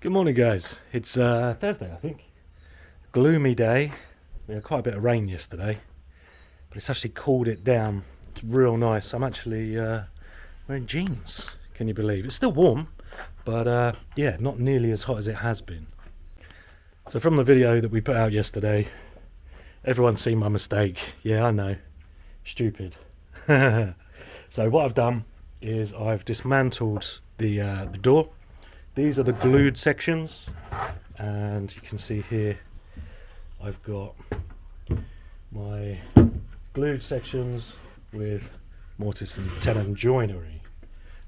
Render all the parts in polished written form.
Good morning, guys. It's Thursday, I think. Gloomy day. We had quite a bit of rain yesterday, but it's actually cooled it down. It's real nice. I'm actually wearing jeans. Can you believe? It's still warm, but yeah, not nearly as hot as it has been. So from the video that we put out yesterday, everyone's seen my mistake. Yeah, I know. Stupid. So what I've done is I've dismantled the door. These are the glued sections, and you can see here I've got my glued sections with mortise and tenon joinery.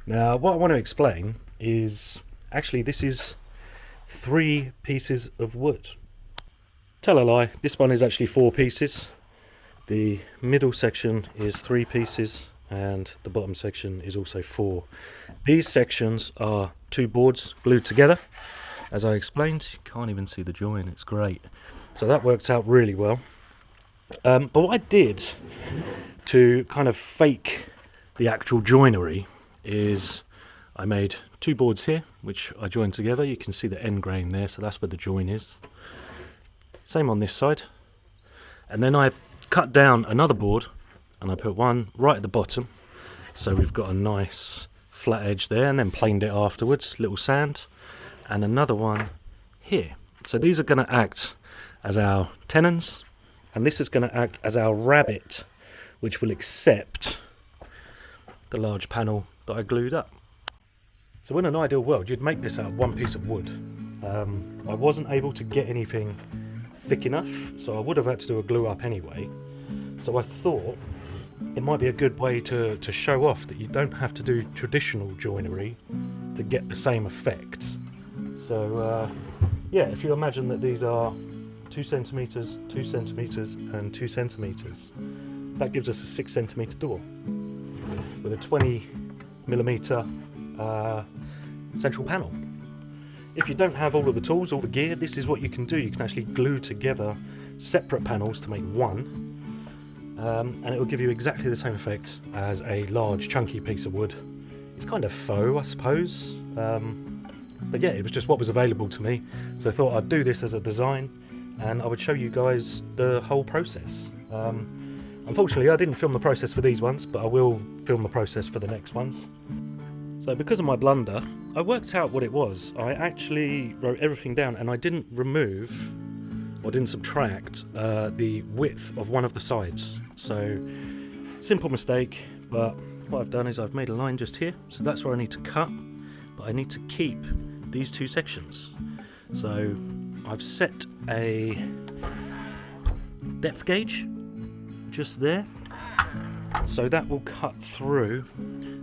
Now what I want to explain is actually this is 3 pieces of wood. Tell a lie, this one is actually 4 pieces. The middle section is 3 pieces and the bottom section is also 4. These sections are 2 boards glued together. As I explained, you can't even see the join, it's great. So that worked out really well. But what I did to kind of fake the actual joinery is I made 2 boards here, which I joined together. You can see the end grain there, so that's where the join is. Same on this side. And then I cut down another board and I put one right at the bottom, so we've got a nice flat edge there, and then planed it afterwards, little sand, and another one here. So these are going to act as our tenons, and this is going to act as our rabbet, which will accept the large panel that I glued up. So in an ideal world, you'd make this out of 1 piece of wood. I wasn't able to get anything thick enough, so I would have had to do a glue up anyway. So I thought it might be a good way to show off that you don't have to do traditional joinery to get the same effect. So yeah, if you imagine that these are 2 centimeters, 2 centimeters and 2 centimeters, that gives us a 6 centimeter door with a 20 millimeter central panel. If you don't have all of the tools, all the gear, this is what you can do. You can actually glue together separate panels to make one. And it will give you exactly the same effect as a large chunky piece of wood. It's kind of faux, I suppose, but yeah, it was just what was available to me, so I thought I'd do this as a design and I would show you guys the whole process. Unfortunately I didn't film the process for these ones, but I will film the process for the next ones. So because of my blunder, I worked out what it was. I actually wrote everything down and I didn't remove or didn't subtract the width of one of the sides. So simple mistake, but what I've done is I've made a line just here, so that's where I need to cut, but I need to keep these 2 sections. So I've set a depth gauge just there, so that will cut through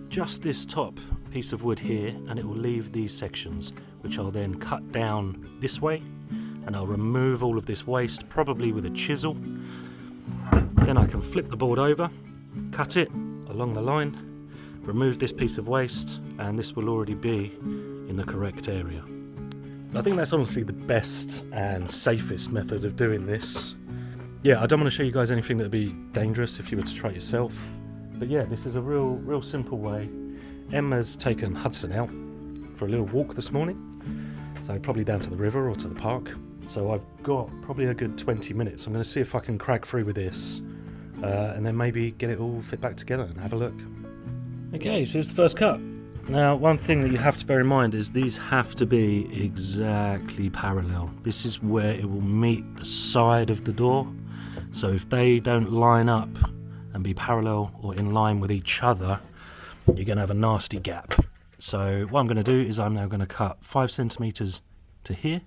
just this top piece of wood here, and it will leave these sections, which I'll then cut down this way, and I'll remove all of this waste, probably with a chisel. Then I can flip the board over, cut it along the line, remove this piece of waste, and this will already be in the correct area. I think that's honestly the best and safest method of doing this. Yeah, I don't want to show you guys anything that would be dangerous if you were to try it yourself. But yeah, this is a real simple way. Emma's taken Hudson out for a little walk this morning, so probably down to the river or to the park. So I've got probably a good 20 minutes. I'm going to see if I can crack through with this and then maybe get it all fit back together and have a look. Okay, so here's the first cut. Now one thing that you have to bear in mind is these have to be exactly parallel. This is where it will meet the side of the door. So if they don't line up and be parallel or in line with each other, you're going to have a nasty gap. So what I'm going to do is I'm now going to cut 5 centimeters to here,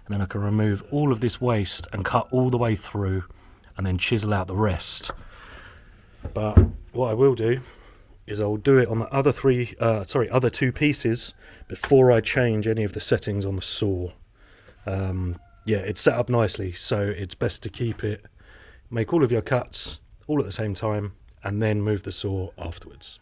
and then I can remove all of this waste and cut all the way through and then chisel out the rest. But what I will do is I'll do it on the other 2 pieces before I change any of the settings on the saw. Yeah, it's set up nicely, so it's best to keep it, make all of your cuts all at the same time and then move the saw afterwards.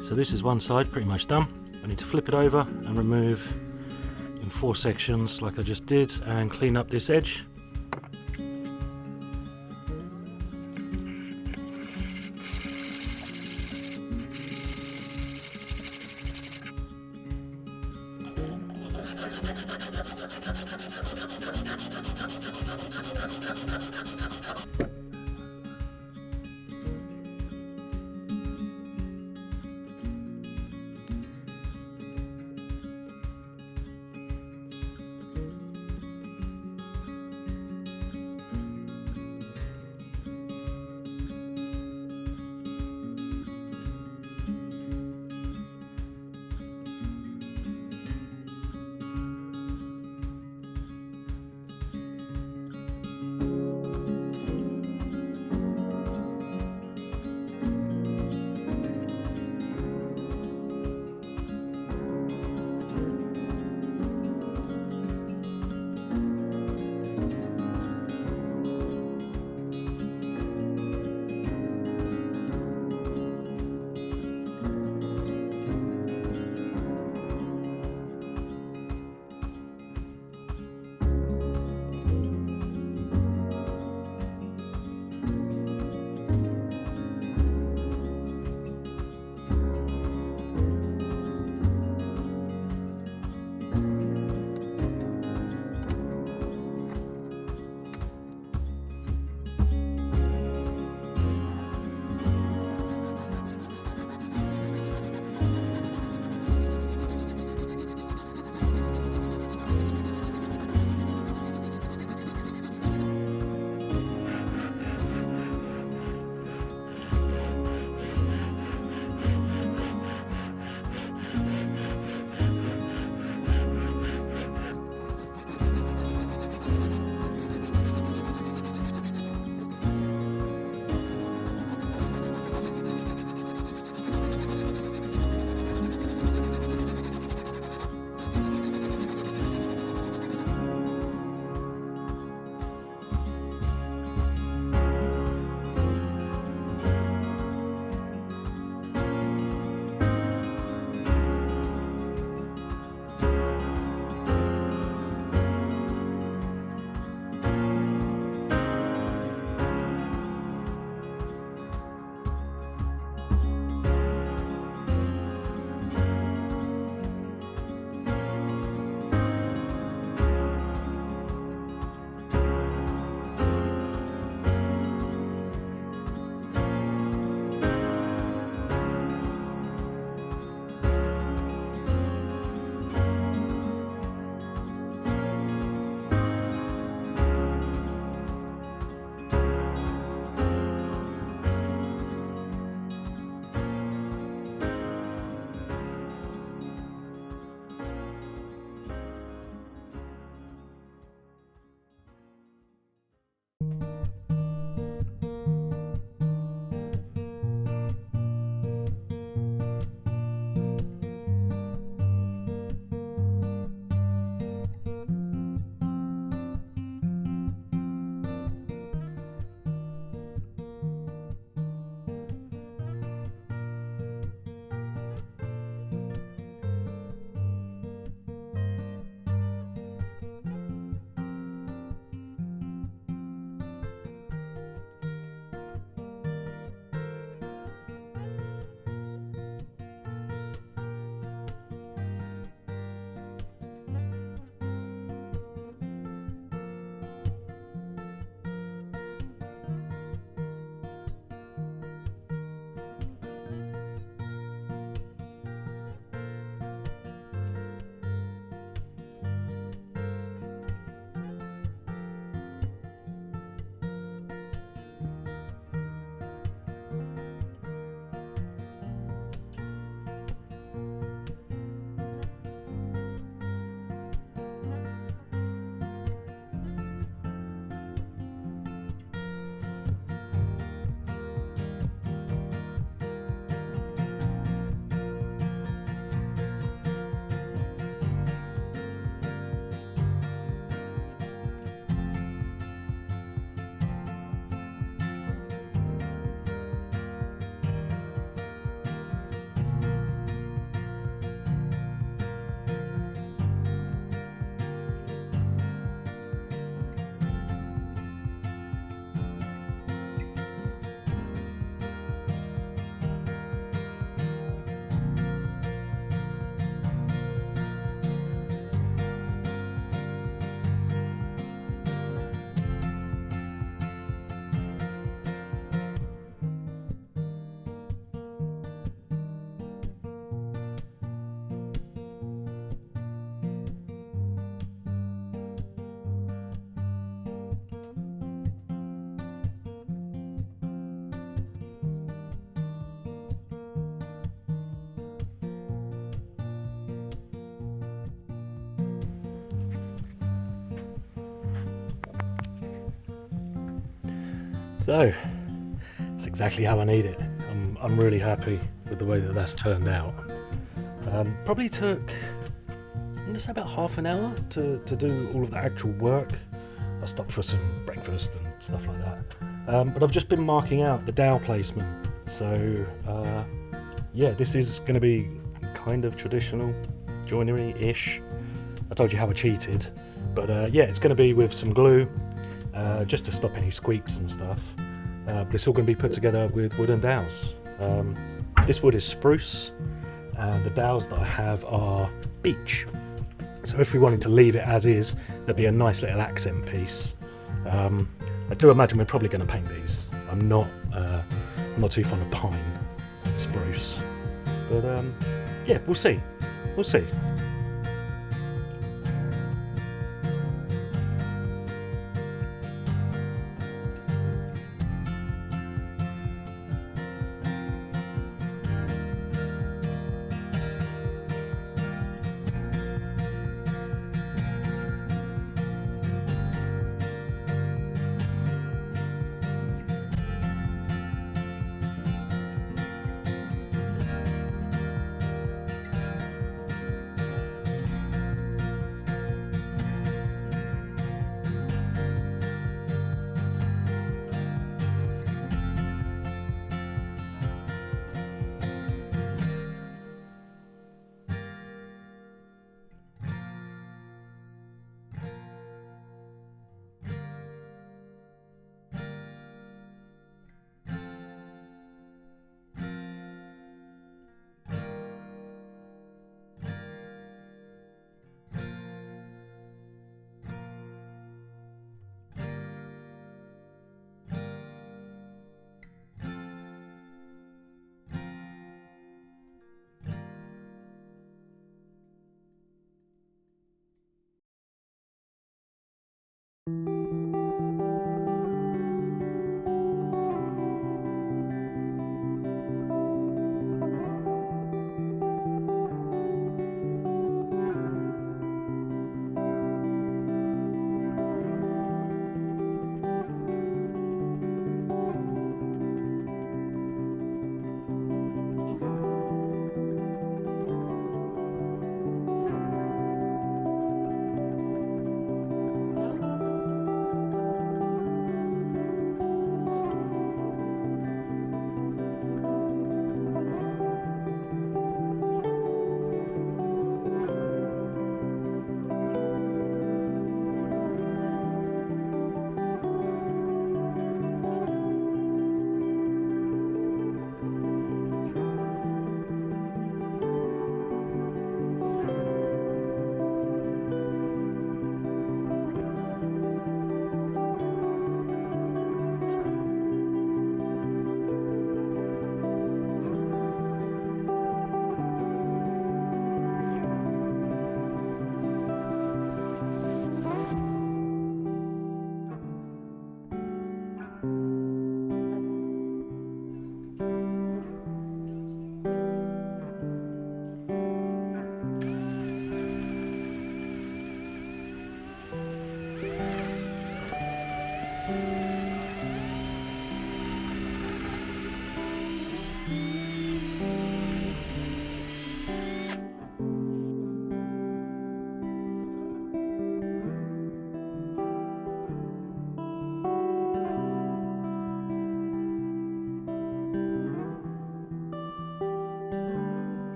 So this is one side pretty much done. I need to flip it over and remove in 4 sections like I just did, and clean up this edge. So it's exactly how I need it. I'm really happy with the way that that's turned out. Probably took, I'm going to say, about half an hour to do all of the actual work. I stopped for some breakfast and stuff like that. But I've just been marking out the dowel placement. So yeah, this is going to be kind of traditional joinery-ish. I told you how I cheated, but yeah, it's going to be with some glue, just to stop any squeaks and stuff. But it's all going to be put together with wooden dowels. This wood is spruce, and the dowels that I have are beech. So if we wanted to leave it as is, there'd be a nice little accent piece. I do imagine we're probably going to paint these. I'm not too fond of pine, spruce, but yeah, we'll see. We'll see.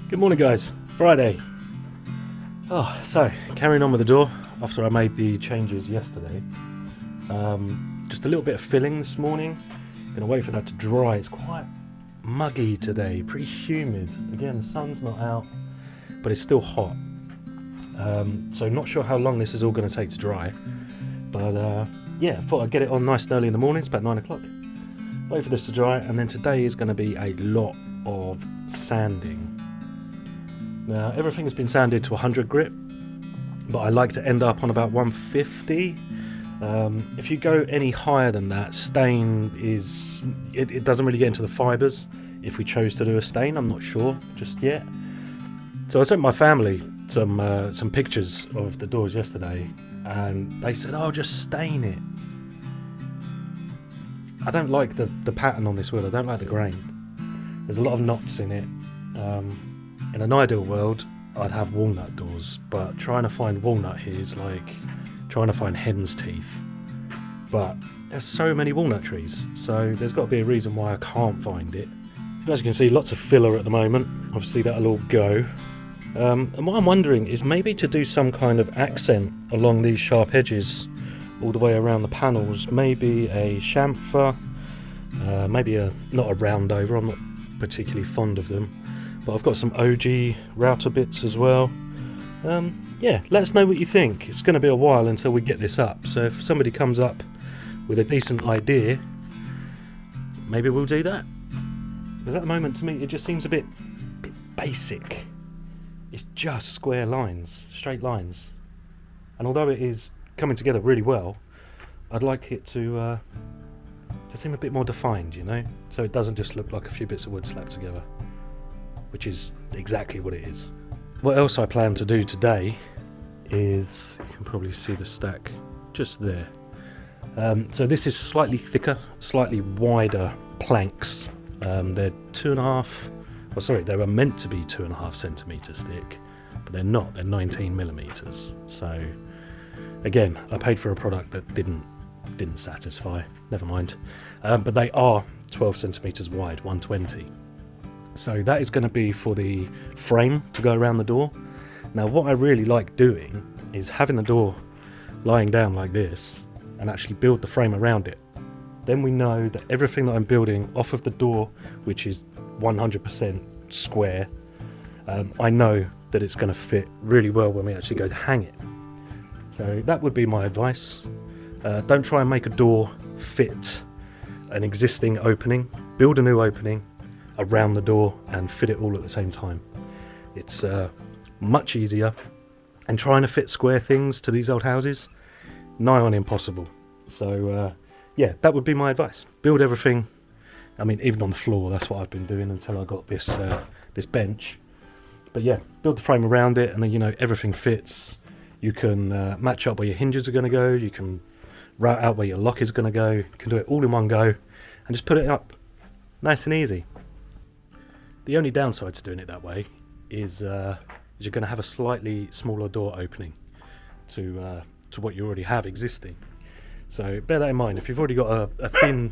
Good morning guys, Friday. So carrying on with the door after I made the changes yesterday. Just a little bit of filling this morning. Gonna wait for that to dry. It's quite muggy today, pretty humid. Again, the sun's not out, but it's still hot. So not sure how long this is all gonna take to dry. But yeah, thought I'd get it on nice and early in the morning. It's about 9 o'clock. Wait for this to dry, and then today is gonna be a lot of sanding. Now everything has been sanded to 100 grit, but I like to end up on about 150. If you go any higher than that, stain is it doesn't really get into the fibres. If we chose to do a stain, I'm not sure just yet. So I sent my family some pictures of the doors yesterday, and they said, "Oh, just stain it." I don't like the pattern on this wheel. I don't like the grain. There's a lot of knots in it. In an ideal world, I'd have walnut doors, but trying to find walnut here is like trying to find hen's teeth. But there's so many walnut trees, so there's got to be a reason why I can't find it. So as you can see, lots of filler at the moment. Obviously that'll all go. And what I'm wondering is maybe to do some kind of accent along these sharp edges all the way around the panels. Maybe a chamfer, maybe not a round over. I'm not particularly fond of them. But I've got some OG router bits as well. Yeah, let us know what you think. It's going to be a while until we get this up. So if somebody comes up with a decent idea, maybe we'll do that. Because at the moment, to me, it just seems a bit basic. It's just square lines, straight lines. And although it is coming together really well, I'd like it to seem a bit more defined, you know? So it doesn't just look like a few bits of wood slapped together. Which is exactly what it is. What else I plan to do today is, you can probably see the stack just there. So this is slightly thicker, slightly wider planks. They're 2.5, well sorry, they were meant to be 2.5 centimetres thick, but they're not, they're 19 millimetres. So again, I paid for a product that didn't satisfy, never mind. But they are 12 centimetres wide, 120. So that is going to be for the frame to go around the door. Now what I really like doing is having the door lying down like this and actually build the frame around it. Then we know that everything that I'm building off of the door, which is 100% square, I know that it's going to fit really well when we actually go to hang it. So that would be my advice. Don't try and make a door fit an existing opening. Build a new opening around the door and fit it all at the same time. It's much easier, and trying to fit square things to these old houses, nigh on impossible. So yeah, that would be my advice. Build everything. I mean, even on the floor, that's what I've been doing until I got this this bench. But yeah, build the frame around it, and then you know everything fits. You can match up where your hinges are going to go. You can route out where your lock is going to go. You can do it all in one go and just put it up nice and easy. The only downside to doing it that way is you're going to have a slightly smaller door opening to what you already have existing. So bear that in mind. If you've already got a thin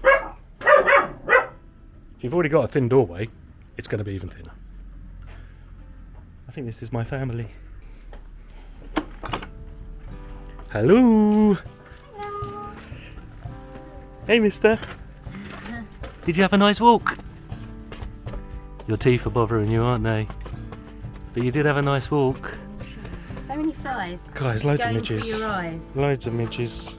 doorway, it's going to be even thinner. I think this is my family. Hello. Hello. Hey, mister. Did you have a nice walk? Your teeth are bothering you, aren't they? But you did have a nice walk. So many flies. Guys, loads of Going for midges. your eyes. Loads of midges.